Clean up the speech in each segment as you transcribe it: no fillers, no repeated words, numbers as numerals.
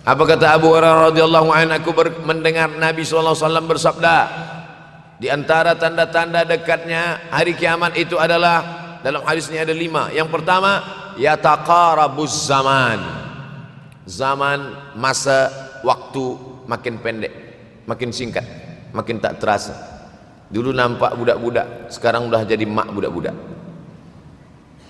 Apa kata Abu Hurairah radhiyallahu anhu, aku mendengar Nabi sallallahu alaihi wasallam bersabda, di antara tanda-tanda dekatnya hari kiamat itu adalah, dalam hadis ini ada 5. Yang pertama, yataqarabuz zaman. Zaman, masa, waktu makin pendek, makin singkat, makin tak terasa. Dulu nampak budak-budak, sekarang udah jadi mak budak-budak.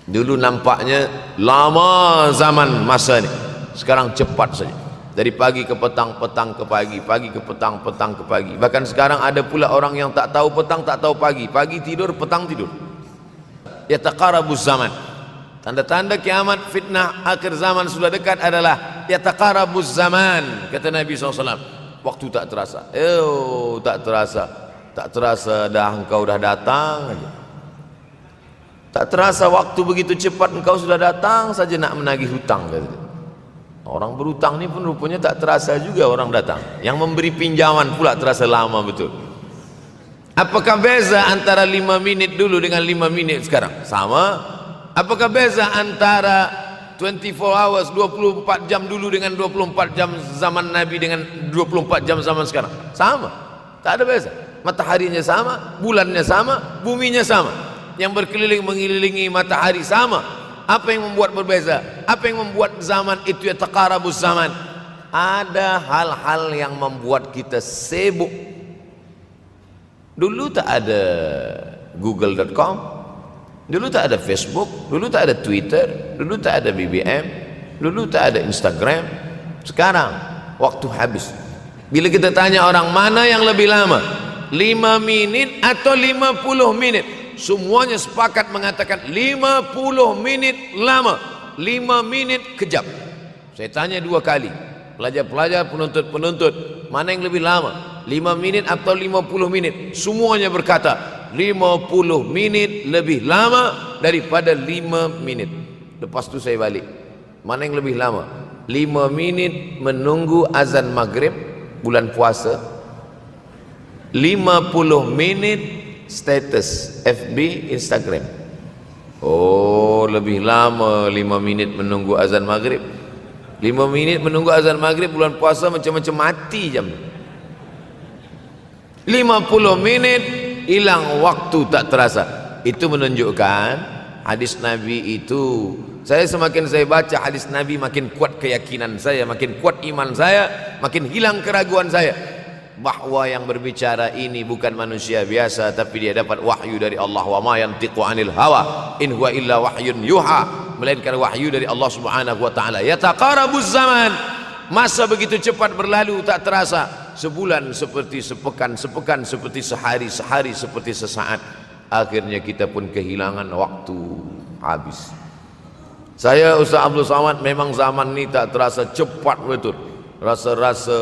Dulu nampaknya lama zaman masa ini, sekarang cepat saja. Dari pagi ke petang, petang ke pagi, pagi ke petang, petang ke pagi. Bahkan sekarang ada pula orang yang tak tahu petang, tak tahu pagi. Pagi tidur, petang tidur. Yataqarabuz zaman. Tanda-tanda kiamat, fitnah akhir zaman sudah dekat adalah yataqarabuz zaman. Kata Nabi SAW, waktu tak terasa. Tak terasa. Tak terasa dah engkau dah datang aja. Tak terasa waktu begitu cepat, engkau sudah datang saja nak menagih hutang. Kata. Orang berhutang ni pun rupanya tak terasa juga orang datang. Yang memberi pinjaman pula terasa lama betul. Apakah beza antara 5 minit dulu dengan 5 minit sekarang? Sama. Apakah beza antara 24 hours, 24 jam dulu dengan 24 jam zaman Nabi dengan 24 jam zaman sekarang? Sama. Tak ada beza. Mataharinya sama, bulannya sama, buminya sama. Yang berkeliling mengelilingi matahari sama. Apa yang membuat berbeza? Apa yang membuat zaman itu yataqarabuz zaman? Ada hal-hal yang membuat kita sibuk. Dulu tak ada google.com, dulu tak ada Facebook, dulu tak ada Twitter, dulu tak ada BBM, dulu tak ada Instagram. Sekarang waktu habis. Bila kita tanya orang mana yang lebih lama, 5 minit atau 50 menit, semuanya sepakat mengatakan 50 menit lama, 5 menit kejap. Saya tanya 2 kali, pelajar-pelajar, penuntut-penuntut, mana yang lebih lama, 5 menit atau 50 menit? Semuanya berkata 50 menit lebih lama daripada 5 menit. Lepas tu saya balik, mana yang lebih lama? 5 menit menunggu azan maghrib bulan puasa, 50 menit status FB, Instagram. Oh, lebih lama 5 minit menunggu azan maghrib. 5 minit menunggu azan maghrib bulan puasa macam-macam mati jam. 50 menit hilang waktu tak terasa. Itu menunjukkan hadis Nabi itu, semakin saya baca hadis Nabi, makin kuat keyakinan saya, makin kuat iman saya, makin hilang keraguan saya bahwa yang berbicara ini bukan manusia biasa, tapi dia dapat wahyu dari Allah. Wa ma yantiqu anil hawa in huwa illa wahyun yuha, melainkan wahyu dari Allah Subhanahu wa taala. Yataqarabuz zaman, masa begitu cepat berlalu tak terasa. Sebulan seperti sepekan, sepekan seperti sehari, sehari seperti sesaat. Akhirnya kita pun kehilangan waktu, habis. Saya Ustaz Abdul Samad, memang zaman ini tak terasa cepat betul. Rasa-rasa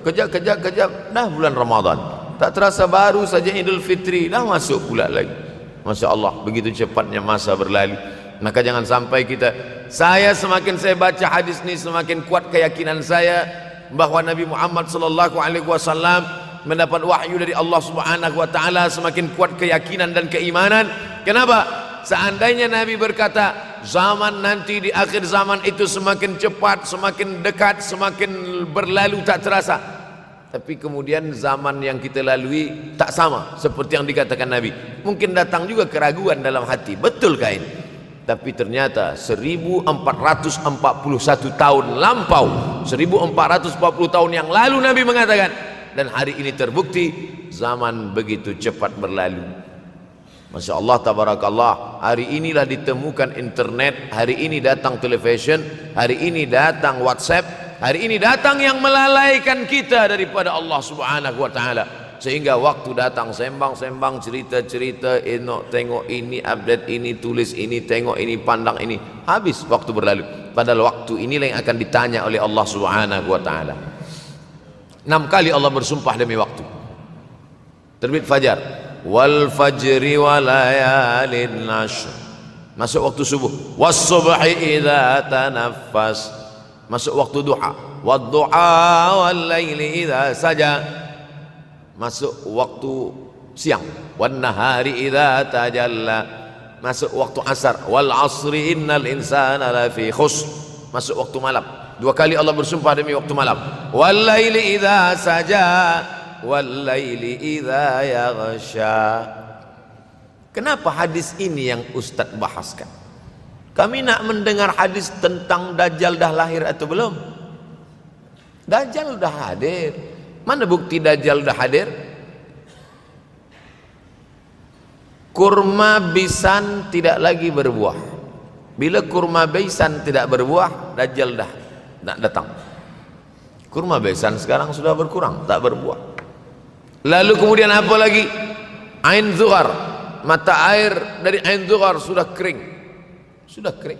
kejap-kejap dah bulan Ramadan, tak terasa baru saja Idul Fitri dah masuk pula lagi. Masya Allah, begitu cepatnya masa berlalu. Maka jangan sampai kita, semakin saya baca hadis ini, semakin kuat keyakinan saya bahwa Nabi Muhammad sallallahu alaihi wasallam mendapat wahyu dari Allah Subhanahu wa taala. Semakin kuat keyakinan dan keimanan. Kenapa? Seandainya Nabi berkata zaman nanti di akhir zaman itu semakin cepat, semakin dekat, semakin berlalu tak terasa, tapi kemudian zaman yang kita lalui tak sama seperti yang dikatakan Nabi. Mungkin datang juga keraguan dalam hati, betulkah ini? Tapi ternyata 1441 tahun lampau, 1440 tahun yang lalu Nabi mengatakan, dan hari ini terbukti zaman begitu cepat berlalu. Masya Allah, tabarakallah. Hari inilah ditemukan internet, hari ini datang television, hari ini datang WhatsApp, hari ini datang yang melalaikan kita daripada Allah Subhanahu wa taala. Sehingga waktu datang sembang-sembang, cerita-cerita, tengok ini, update ini, tulis ini, tengok ini, pandang ini, habis waktu berlalu. Padahal waktu inilah yang akan ditanya oleh Allah Subhanahu wa taala. 6 kali Allah bersumpah demi waktu. Terbit fajar, wal fajri wa layalin ashr, masuk waktu subuh. Was subhi idza tanaffas, masuk waktu duha. Wad duha wal laili idza saja, masuk waktu siang. Wan nahari idza tajalla, masuk waktu asar. Wal asri innal insana lafi khusr, masuk waktu malam. Dua kali Allah bersumpah demi waktu malam. Wal-laili idza saja, wal-laili idza yaghsha. Kenapa hadis ini yang Ustaz bahaskan? Kami nak mendengar hadis tentang Dajjal dah lahir atau belum? Dajjal dah hadir. Mana bukti Dajjal dah hadir? Kurma bisan tidak lagi berbuah. Bila kurma bisan tidak berbuah, Dajjal dah nak datang. Kurma bisan sekarang sudah berkurang, tak berbuah. Lalu kemudian apa lagi? Ain Zughar, mata air dari Ain Zughar sudah kering. Sudah kering.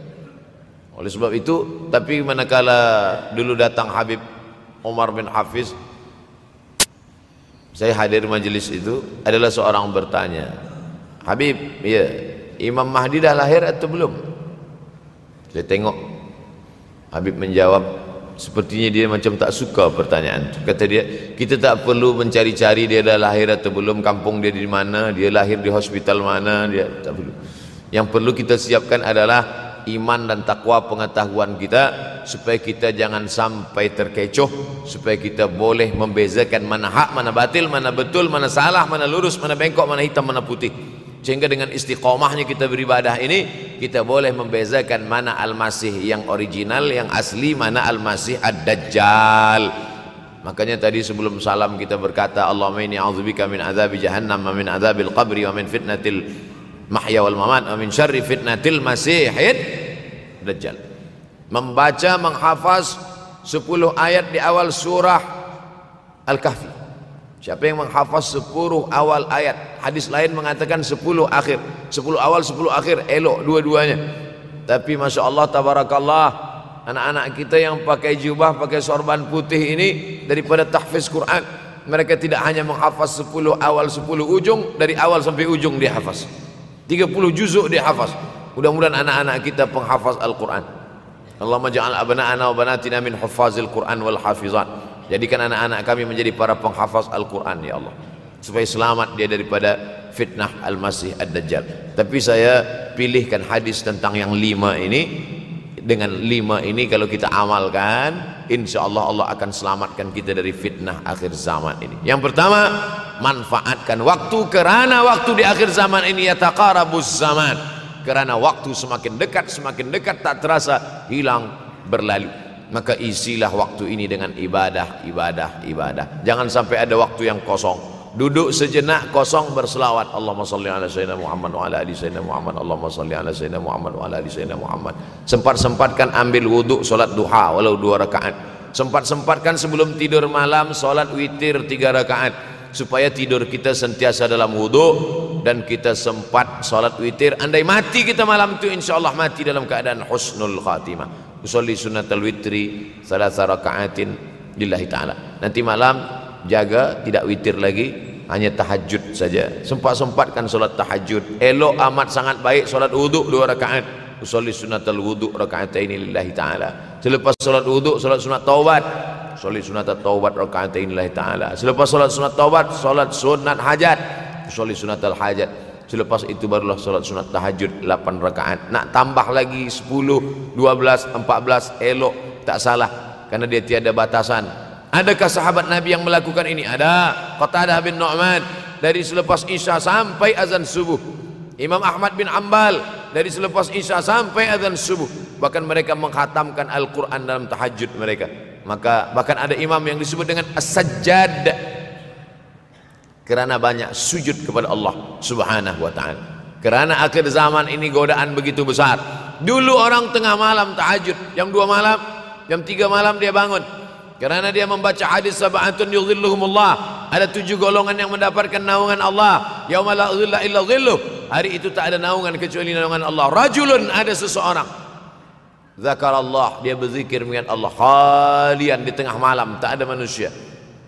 Oleh sebab itu, tapi manakala dulu datang Habib Umar bin Hafiz, saya hadir majelis itu, adalah seorang bertanya, Habib, ya, Imam Mahdi dah lahir atau belum? Saya tengok Habib menjawab, sepertinya dia macam tak suka pertanyaan itu. Kata dia, kita tak perlu mencari-cari dia dah lahir atau belum, kampung dia di mana, dia lahir di hospital mana, dia tak perlu. Yang perlu kita siapkan adalah iman dan takwa pengetahuan kita, supaya kita jangan sampai terkecoh, supaya kita boleh membezakan mana hak, mana batil, mana betul, mana salah, mana lurus, mana bengkok, mana hitam, mana putih. Sehingga dengan istiqomahnya kita beribadah ini, kita boleh membezakan mana Al-Masih yang original, yang asli, mana Al-Masih Ad-Dajjal. Makanya tadi sebelum salam kita berkata, Allahumma inni a'udzubika min azabi jahannam wa min azabil qabri wa min fitnatil mahya wal mamat wa min syarri fitnatil masihid Dajjal. Membaca, menghafaz 10 ayat di awal surah Al-Kahfi. Siapa yang menghafaz 10 awal ayat, hadis lain mengatakan 10 akhir, 10 awal 10 akhir, elok dua-duanya. Tapi Masya Allah, tabarakallah, anak-anak kita yang pakai jubah, pakai sorban putih ini, daripada tahfiz Quran, mereka tidak hanya menghafaz 10 awal 10 ujung, dari awal sampai ujung dia hafaz, 30 juzuk dia hafaz. Mudah-mudahan anak-anak kita penghafaz Al-Quran. Allahumma ja'al abna'ana wa banatina min huffazil Quran wal hafizan. Jadikan anak-anak kami menjadi para penghafaz Al-Quran, ya Allah, supaya selamat dia daripada fitnah Al-Masih Ad-Dajjal. Tapi saya pilihkan hadis tentang yang 5 ini. Dengan 5 ini kalau kita amalkan, insya Allah Allah akan selamatkan kita dari fitnah akhir zaman ini. Yang pertama, manfaatkan waktu, kerana waktu di akhir zaman ini yataqarabuz zaman, kerana waktu semakin dekat tak terasa, hilang, berlalu. Maka isilah waktu ini dengan ibadah. Jangan sampai ada waktu yang kosong. Duduk sejenak kosong, berselawat, Allahumma salli ala sayyidina Muhammad wa ala ali sayyidina Muhammad, Allahumma salli ala sayyidina Muhammad wa ala ali sayyidina Muhammad. Sempat-sempatkan ambil wuduk, solat duha walau 2 rakaat. Sempat-sempatkan sebelum tidur malam solat witir 3 rakaat, supaya tidur kita sentiasa dalam wuduk, dan kita sempat solat witir. Andai mati kita malam itu, insyaallah mati dalam keadaan husnul khatimah. Usolli sunnatal witri 3 rakaatin lillahi ta'ala. Nanti malam jaga, tidak witir lagi, hanya tahajud saja. Sempat-sempatkan solat tahajud. Elok amat sangat baik solat wuduk 2 rakaat. Usolli sunnatal wuduk raka'ataini lillahi ta'ala. Selepas solat wuduk, solat sunat taubat. Usolli sunatat taubat raka'ataini lillahi ta'ala. Selepas solat sunat taubat, solat sunat hajat. Usolli sunatal hajat. Selepas itu barulah solat sunat tahajud 8 rakaat. Nak tambah lagi 10, 12, 14, elok, tak salah, karena dia tiada batasan. Adakah sahabat Nabi yang melakukan ini? Ada. Qatadah bin Nu'man, dari selepas Isya sampai azan subuh. Imam Ahmad bin Ambal, dari selepas Isya sampai azan subuh. Bahkan mereka menghatamkan Al-Quran dalam tahajud mereka. Maka bahkan ada imam yang disebut dengan As-Sajjad, kerana banyak sujud kepada Allah Subhanahu wa ta'ala. Kerana akhir zaman ini godaan begitu besar. Dulu orang tengah malam tahajud, jam 2 malam, jam 3 malam dia bangun, kerana dia membaca hadis sab'atun yudhilluhumullah. Ada 7 golongan yang mendapatkan naungan Allah, yauma la dhilla illa dhilluh. Hari itu tak ada naungan kecuali naungan Allah. Rajulun, ada seseorang, zakarallah, dia berzikir mengingat Allah, khalian, di tengah malam, tak ada manusia.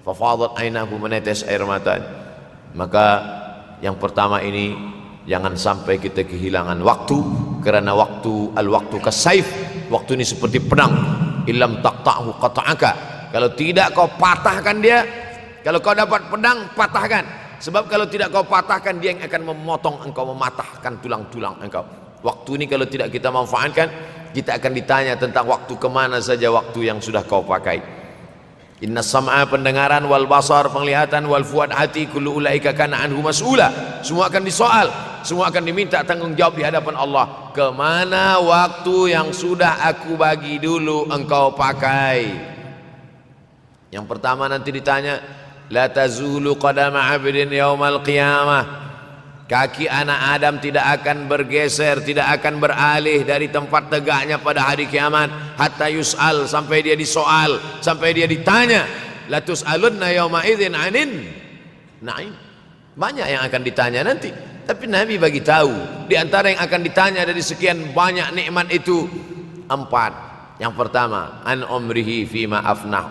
Fafadat ainahu, menetes air matanya. Maka yang pertama ini, jangan sampai kita kehilangan waktu, kerana waktu, al-waktu kasaif, waktu ini seperti pedang. Illam taqta'hu qata'aka, kalau tidak kau patahkan dia. Kalau kau dapat pedang, patahkan. Sebab kalau tidak kau patahkan, dia yang akan memotong engkau, mematahkan tulang-tulang engkau. Waktu ini kalau tidak kita manfaatkan, Kita akan ditanya tentang waktu, kemana saja waktu yang sudah kau pakai. Inna sam'a, pendengaran, wal basar, penglihatan, wal fuad, hati, kullu ulaika kana anhu mas'ula. Semua akan disoal, semua akan diminta tanggung jawab di hadapan Allah. Kemana waktu yang sudah aku bagi dulu engkau pakai? Yang pertama nanti ditanya, la tazulu qadama 'abdin yaumal qiyamah. Kaki anak Adam tidak akan bergeser, tidak akan beralih dari tempat tegaknya pada hari kiamat, hatta yus'al, sampai dia disoal, sampai dia ditanya. La tus'alunna yauma idzin 'anin na'im. Banyak yang akan ditanya nanti, tapi Nabi bagi tahu di antara yang akan ditanya dari sekian banyak nikmat itu 4. Yang pertama, an umrihi fima afnah.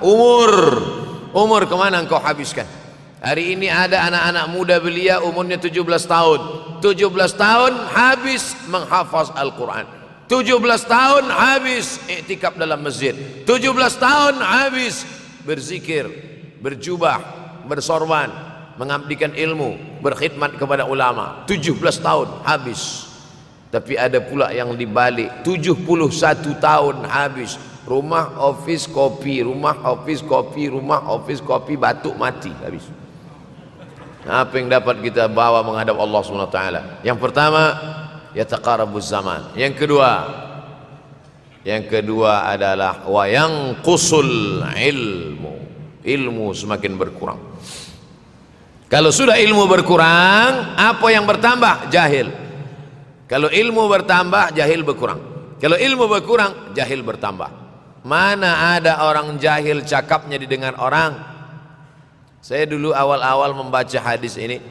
Umur kemana engkau habiskan? Hari ini ada anak-anak muda belia umurnya 17 tahun. 17 tahun habis menghafaz Al-Quran. 17 tahun habis iktikaf dalam masjid. 17 tahun habis berzikir, berjubah, bersorban, mengabdikan ilmu, berkhidmat kepada ulama. 17 tahun habis. Tapi ada pula yang dibalik, 71 tahun habis. Rumah, office, kopi, rumah, office, kopi, rumah, office, kopi, batuk, mati, habis. Apa yang dapat kita bawa menghadap Allah SWT? Yang pertama, yataqarabuz zaman. Yang kedua adalah wa yanqusul ilmu. Ilmu semakin berkurang. Kalau sudah ilmu berkurang, apa yang bertambah? Jahil. Kalau ilmu bertambah, jahil berkurang. Kalau ilmu berkurang, jahil bertambah. Mana ada orang jahil cakapnya didengar orang? Saya dulu awal-awal membaca hadis ini,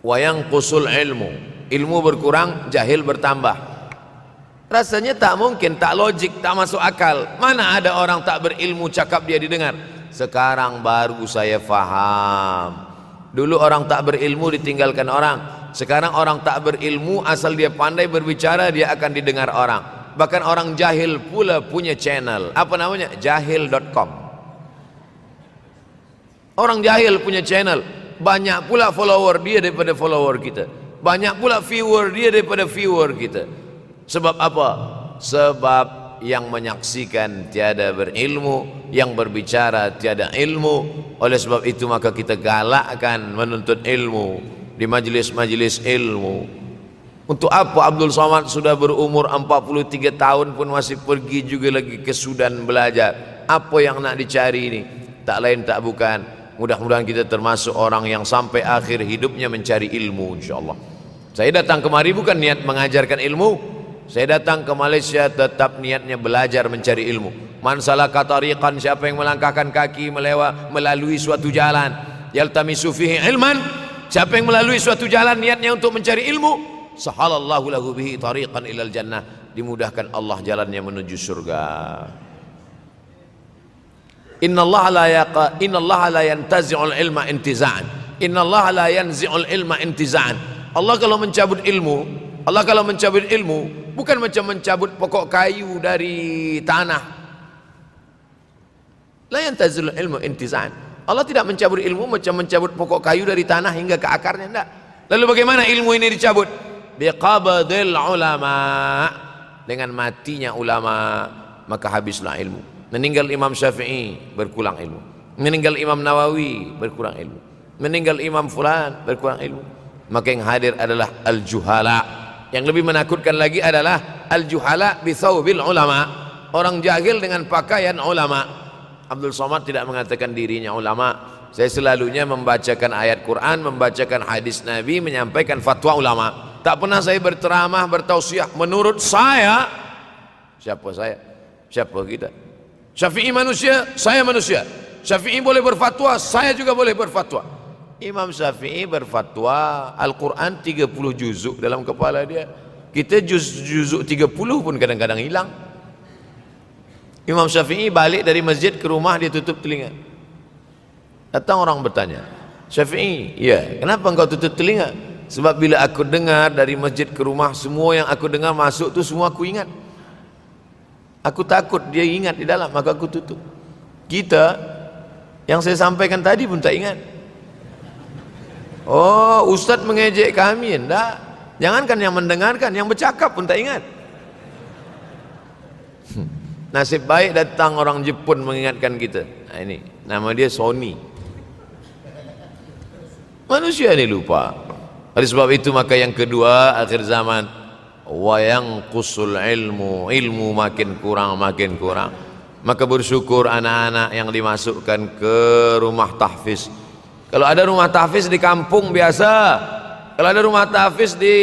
wayang kusul ilmu berkurang, jahil bertambah. Rasanya tak mungkin, tak logik, tak masuk akal. Mana ada orang tak berilmu cakap dia didengar? Sekarang baru saya faham. Dulu orang tak berilmu ditinggalkan orang. Sekarang orang tak berilmu asal dia pandai berbicara, dia akan didengar orang. Bahkan orang jahil pula punya channel. Apa namanya? Jahil.com. Orang jahil punya channel, banyak pula follower dia daripada follower kita, banyak pula viewer dia daripada viewer kita. Sebab apa? Sebab yang menyaksikan tiada berilmu, yang berbicara tiada ilmu. Oleh sebab itu maka kita galakkan menuntut ilmu di majlis-majlis ilmu. Untuk apa Abdul Somad sudah berumur 43 tahun pun masih pergi juga lagi ke Sudan belajar? Apa yang nak dicari ini? Tak lain tak bukan, mudah-mudahan kita termasuk orang yang sampai akhir hidupnya mencari ilmu, insyaAllah. Saya datang kemari bukan niat mengajarkan ilmu. Saya datang ke Malaysia tetap niatnya belajar mencari ilmu. Man salaka tariqan, siapa yang melangkahkan kaki melalui suatu jalan, yaltamisu fihi ilman, siapa yang melalui suatu jalan niatnya untuk mencari ilmu, sahalallahu lahu bihi tariqan ilal jannah, dimudahkan Allah jalannya menuju surga. Innallaha la yantazi'ul ilma intiza'an. Innallaha la yanzi'ul ilma intiza'an. Allah kalau mencabut ilmu, bukan macam mencabut pokok kayu dari tanah. La yantazi'ul ilmu intiza'an. Allah tidak mencabut ilmu macam mencabut pokok kayu dari tanah hingga ke akarnya, enggak. Lalu bagaimana ilmu ini dicabut? Biqabdil ulama. Dengan matinya ulama, maka habislah ilmu. Meninggal Imam Syafi'i, berkurang ilmu. Meninggal Imam Nawawi, berkurang ilmu. Meninggal Imam Fulan, berkurang ilmu. Maka yang hadir adalah al-juhala. Yang lebih menakutkan lagi adalah al-juhala bithawbil ulama. Orang jahil dengan pakaian ulama. Abdul Somad tidak mengatakan dirinya ulama. Saya selalunya membacakan ayat Quran, membacakan hadis Nabi, menyampaikan fatwa ulama. Tak pernah saya berceramah, bertausiah. Menurut saya, siapa saya? Siapa kita? Syafi'i manusia, saya manusia. Syafi'i boleh berfatwa, saya juga boleh berfatwa. Imam Syafi'i berfatwa Al-Quran 30 juzuk dalam kepala dia. Kita juzuk 30 pun kadang-kadang hilang. Imam Syafi'i balik dari masjid ke rumah, dia tutup telinga. Datang orang bertanya, Syafi'i, ya, kenapa engkau tutup telinga? Sebab bila aku dengar dari masjid ke rumah, semua yang aku dengar masuk tu semua aku ingat. Aku takut dia ingat di dalam, maka aku tutup. Kita yang saya sampaikan tadi pun tak ingat. Oh, ustaz mengejek kami, enggak. Jangankan yang mendengarkan, yang bercakap pun tak ingat. Nasib baik datang orang Jepun mengingatkan kita. Nah, ini nama dia Sony. Manusia ini lupa. Oleh sebab itu maka yang kedua akhir zaman, wa yanqusul ilmu makin kurang. Maka bersyukur anak-anak yang dimasukkan ke rumah tahfiz. Kalau ada rumah tahfiz di kampung biasa, kalau ada rumah tahfiz di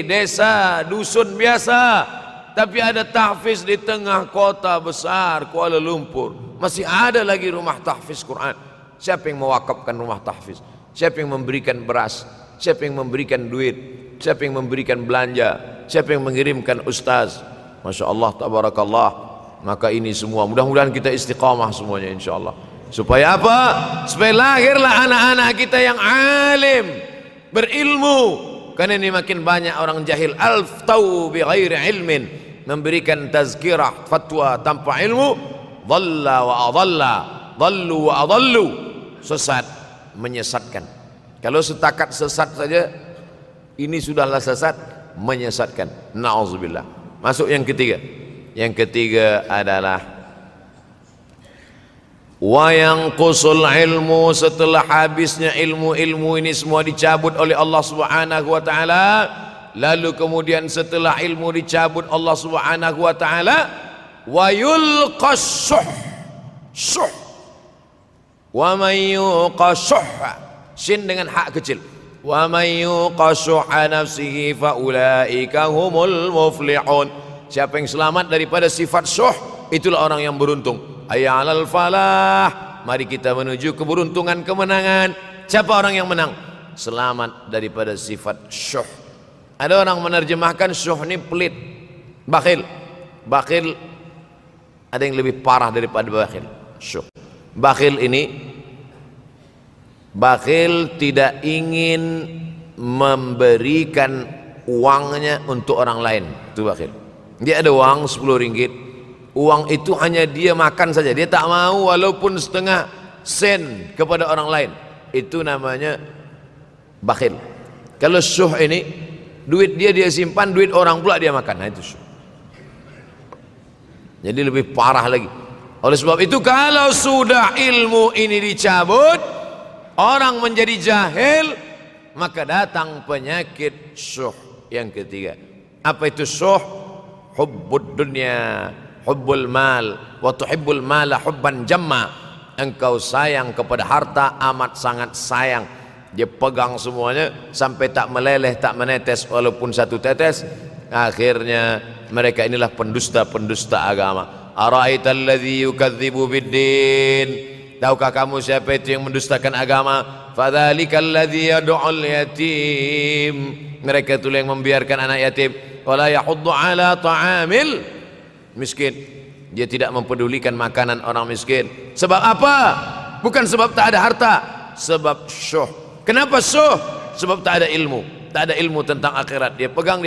desa, dusun biasa, tapi ada tahfiz di tengah kota besar Kuala Lumpur, masih ada lagi rumah tahfiz Quran. Siapa yang mewakafkan rumah tahfiz? Siapa yang memberikan beras? Siapa yang memberikan duit? Siapa yang memberikan belanja? Siapa yang mengirimkan ustaz? Masya Allah, tabarakallah. Maka ini semua mudah-mudahan kita istiqamah semuanya insyaallah. Supaya apa? Supaya lahirlah anak-anak kita yang alim, berilmu. Karena ini makin banyak orang jahil, alftau bi ghairi ilmin, memberikan tazkirah fatwa tanpa ilmu, dhalla wa adalla, dhallu wa adallu, sesat, menyesatkan. Kalau setakat sesat saja ini sudahlah sesat, menyesatkan. Nauzubillah. Masuk yang ketiga. Yang ketiga adalah wa yanqusul ilmu, setelah habisnya ilmu ini semua dicabut oleh Allah Subhanahu wa taala. Lalu kemudian setelah ilmu dicabut Allah Subhanahu wa taala, wa yulqas syuh. Wa may yuqashuh, sin dengan hak kecil. Wa may yuqashuh nafsihi fa ulaika humul muflihun. Siapa yang selamat daripada sifat syuh, itulah orang yang beruntung. Hayya 'alal falah, mari kita menuju keberuntungan, kemenangan. Siapa orang yang menang? Selamat daripada sifat syuh. Ada orang menerjemahkan syuh ini pelit, bakhil. Bakhil ada yang lebih parah daripada bakhil. Syuh. Bakhil ini, bakhil tidak ingin memberikan uangnya untuk orang lain. Itu bakhil. Dia ada uang 10 ringgit, uang itu hanya dia makan saja, dia tak mau walaupun setengah sen kepada orang lain. Itu namanya bakhil. Kalau syuh ini, duit dia simpan, duit orang pula dia makan. Nah, itu syuh. Jadi lebih parah lagi. Oleh sebab itu kalau sudah ilmu ini dicabut, orang menjadi jahil, maka datang penyakit syuh yang ketiga. Apa itu syuh? Hubbud dunya, hubbul mal, wa tuhibbul mala hubban jamma. Engkau sayang kepada harta amat sangat sayang. Dia pegang semuanya sampai tak meleleh, tak menetes walaupun satu tetes. Akhirnya mereka inilah pendusta-pendusta agama. Ara'aital ladzi yukadzibu biddin. Tahukah kamu siapa itu yang mendustakan agama? Fadzalikal ladzi yad'ul yatim. Mereka itu yang membiarkan anak yatim. Wala yahuddu ala ta'amil miskin. Dia tidak mempedulikan makanan orang miskin. Sebab apa? Bukan sebab tak ada harta, sebab syuh. Kenapa syuh? Sebab tak ada ilmu. Tak ada ilmu tentang akhirat. Dia pegang,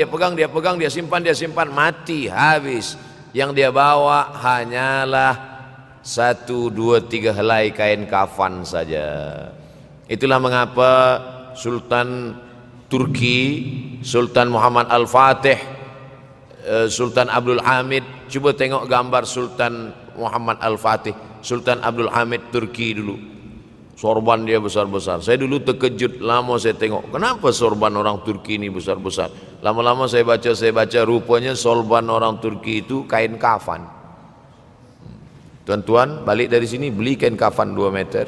dia simpan, mati, habis. Yang dia bawa hanyalah 1, 2, 3 helai kain kafan saja. Itulah mengapa Sultan Turki, Sultan Muhammad Al-Fatih, Sultan Abdul Hamid, coba tengok gambar Sultan Muhammad Al-Fatih, Sultan Abdul Hamid Turki dulu. Sorban dia besar-besar. Saya dulu terkejut, lama saya tengok, kenapa sorban orang Turki ini besar-besar. Lama-lama saya baca, rupanya sorban orang Turki itu kain kafan. Tuan-tuan balik dari sini beli kain kafan 2 meter,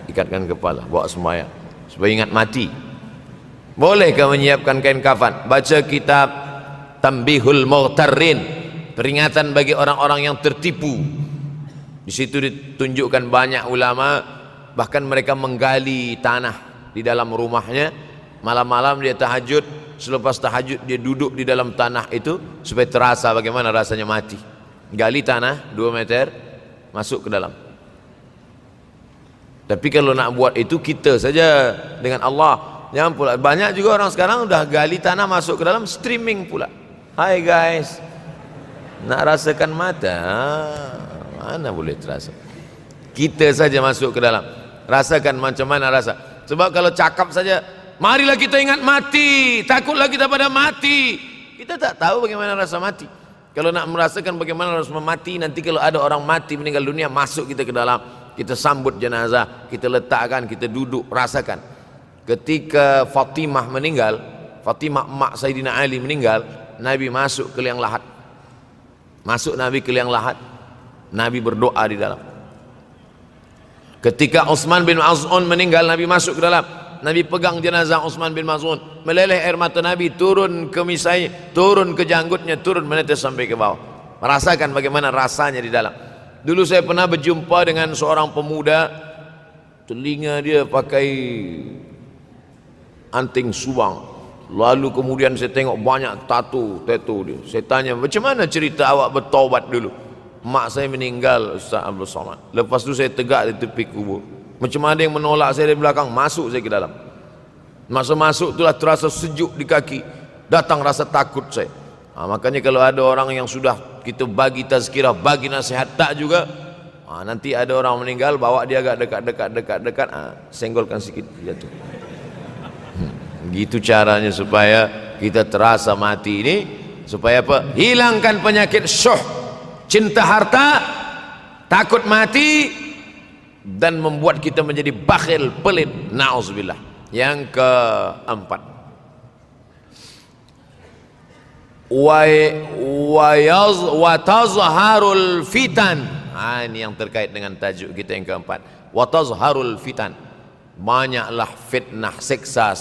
ikatkan kepala, bawa sembahyang supaya ingat mati. Bolehkah menyiapkan kain kafan? Baca kitab Tanbihul Mughtarrin, peringatan bagi orang-orang yang tertipu. Di situ ditunjukkan banyak ulama, bahkan mereka menggali tanah di dalam rumahnya. Malam-malam dia tahajud, selepas tahajud dia duduk di dalam tanah itu supaya terasa bagaimana rasanya mati. Gali tanah 2 meter, masuk ke dalam. Tapi kalau nak buat itu kita saja dengan Allah. Jangan pula, banyak juga orang sekarang udah gali tanah masuk ke dalam, streaming pula. Hai guys, nak rasakan mata, mana boleh terasa. Kita saja masuk ke dalam, rasakan macam mana rasa. Sebab kalau cakap saja, marilah kita ingat mati, takutlah kita pada mati, kita tak tahu bagaimana rasa mati. Kalau nak merasakan bagaimana harus memati, nanti kalau ada orang mati meninggal dunia, masuk kita ke dalam, kita sambut jenazah, kita letakkan, kita duduk, rasakan. Ketika Fatimah meninggal, Fatimah emak Sayyidina Ali meninggal, Nabi masuk ke liang lahat. Masuk Nabi ke liang lahat, Nabi berdoa di dalam. Ketika Utsman bin Maz'un meninggal, Nabi masuk ke dalam, Nabi pegang jenazah Utsman bin Maz'un, meleleh air mata Nabi turun ke misai, turun ke janggutnya, turun menetes sampai ke bawah. Merasakan bagaimana rasanya di dalam. Dulu saya pernah berjumpa dengan seorang pemuda, telinga dia pakai anting subang. Lalu kemudian saya tengok banyak tato dia. Saya tanya, macam mana cerita awak bertaubat dulu? Mak saya meninggal, Ustaz Abdul Somad. Lepas tu saya tegak di tepi kubur. Macam ada yang menolak saya dari belakang, masuk saya ke dalam. Masa masuk itulah terasa sejuk di kaki, datang rasa takut saya. Makanya kalau ada orang yang sudah kita bagi tazkirah, bagi nasihat tak juga, nanti ada orang meninggal, bawa dia agak dekat, senggolkan sikit jatuh. Gitu caranya supaya kita terasa mati ini, supaya apa? Hilangkan penyakit syuh, cinta harta, takut mati, dan membuat kita menjadi bakhil, pelit, na'udzubillah. Yang keempat, wa tazharul fitan. Ini yang terkait dengan tajuk kita yang keempat, wa tazharul fitan. Banyaklah fitnah, seksa.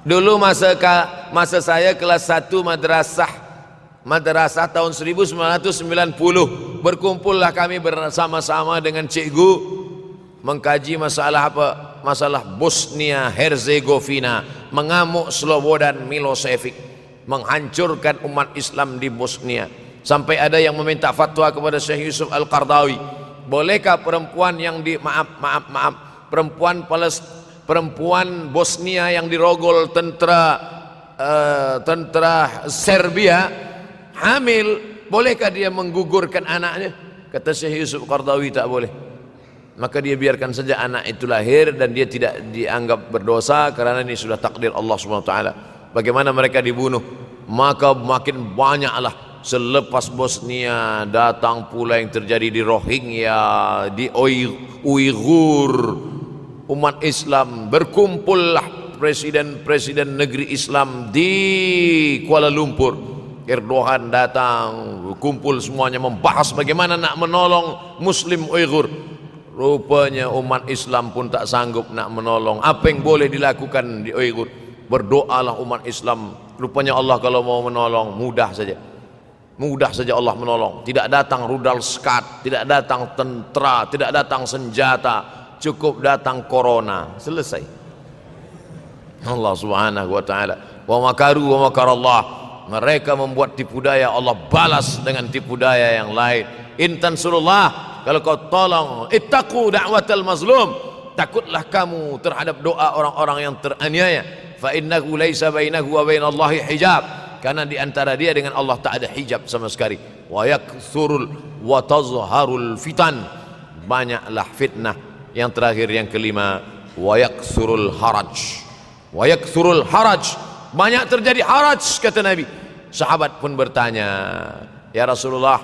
Dulu masa saya kelas 1 madrasah tahun 1990, berkumpullah kami bersama-sama dengan cikgu mengkaji masalah apa? Masalah Bosnia Herzegovina, mengamuk Slobodan Milosevic, menghancurkan umat Islam di Bosnia. Sampai ada yang meminta fatwa kepada Syekh Yusuf Al-Qardawi, bolehkah perempuan yang perempuan Bosnia yang dirogol tentara Serbia hamil, bolehkah dia menggugurkan anaknya? Kata Syekh Yusuf Qardawi, tak boleh. Maka dia biarkan saja anak itu lahir dan dia tidak dianggap berdosa karena ini sudah takdir Allah Subhanahu wa taala. Bagaimana mereka dibunuh? Maka makin banyaklah selepas Bosnia datang pula yang terjadi di Rohingya, di Uighur. Umat Islam berkumpullah presiden-presiden negeri Islam di Kuala Lumpur. Erdogan datang, kumpul semuanya membahas bagaimana nak menolong Muslim Uighur. Rupanya umat Islam pun tak sanggup nak menolong. Apa yang boleh dilakukan di Uighur? Berdoalah umat Islam. Rupanya Allah kalau mau menolong mudah saja. Mudah saja Allah menolong. Tidak datang rudal skat, tidak datang tentera, tidak datang senjata, cukup datang corona, selesai. Allah Subhanahu wa taala, wa makaru wa makarallah. Mereka membuat tipu daya, Allah balas dengan tipu daya yang lain. In tansurullah, kalau kau tolong, ittaqu da'watal mazlum, takutlah kamu terhadap doa orang-orang yang teraniaya. Fa innahu laisa bainahu wa bainallahi hijab, karena di antara dia dengan Allah tak ada hijab sama sekali. Wa yakthurul wa tazharul fitan, banyaklah fitnah. Yang terakhir, yang kelima, wa yakthurul haraj. Wa yakthurul haraj, banyak terjadi haraj, kata Nabi. Sahabat pun bertanya, ya Rasulullah,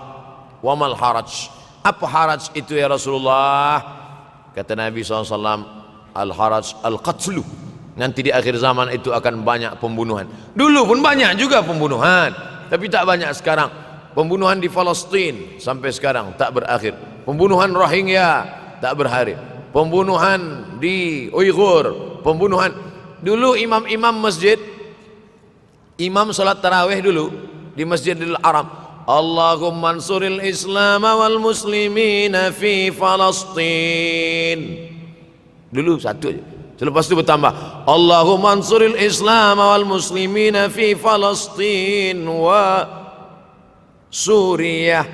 wa mal haraj? Apa haraj itu ya Rasulullah? Kata Nabi SAW, al-haraj al-qatlu. Nanti di akhir zaman itu akan banyak pembunuhan. Dulu pun banyak juga pembunuhan, tapi tak banyak sekarang. Pembunuhan di Palestina sampai sekarang tak berakhir. Pembunuhan Rohingya tak berakhir. Pembunuhan di Uighur, pembunuhan. Dulu imam-imam masjid, imam salat tarawih dulu di Masjidil Haram, Allahumma ansuril Islam wal muslimina fi Palestin. Dulu satu aja. Selepas itu bertambah, Allahumma ansuril Islam wal muslimina fi Palestin wa Suriah.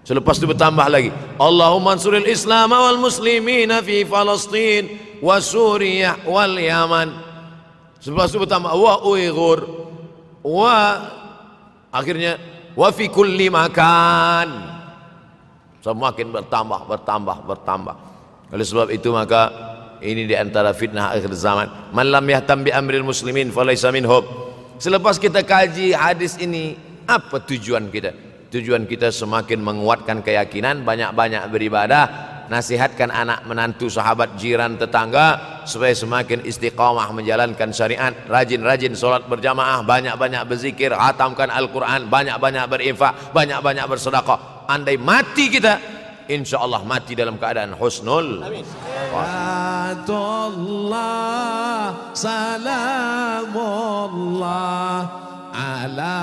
Selepas itu bertambah lagi, Allahumma ansuril Islam wal muslimina fi Palestin wa Suriah wal Yaman. Selepas itu bertambah wa Uighur wa, akhirnya wa fi kulli makan. Semakin bertambah. Oleh sebab itu maka ini di antara fitnah akhir zaman. Man lam yahtam bi amril muslimin falaysa minhum. Selepas kita kaji hadis ini, Apa tujuan kita? Tujuan kita semakin menguatkan keyakinan, banyak-banyak beribadah, nasihatkan anak menantu, sahabat, jiran, tetangga supaya semakin istiqamah menjalankan syariat, rajin-rajin sholat berjamaah, banyak-banyak berzikir, hatamkan Al-Quran, banyak-banyak berinfak, banyak-banyak bersedekah. Andai mati kita, insya Allah mati dalam keadaan husnul. Amin. Salamullah ala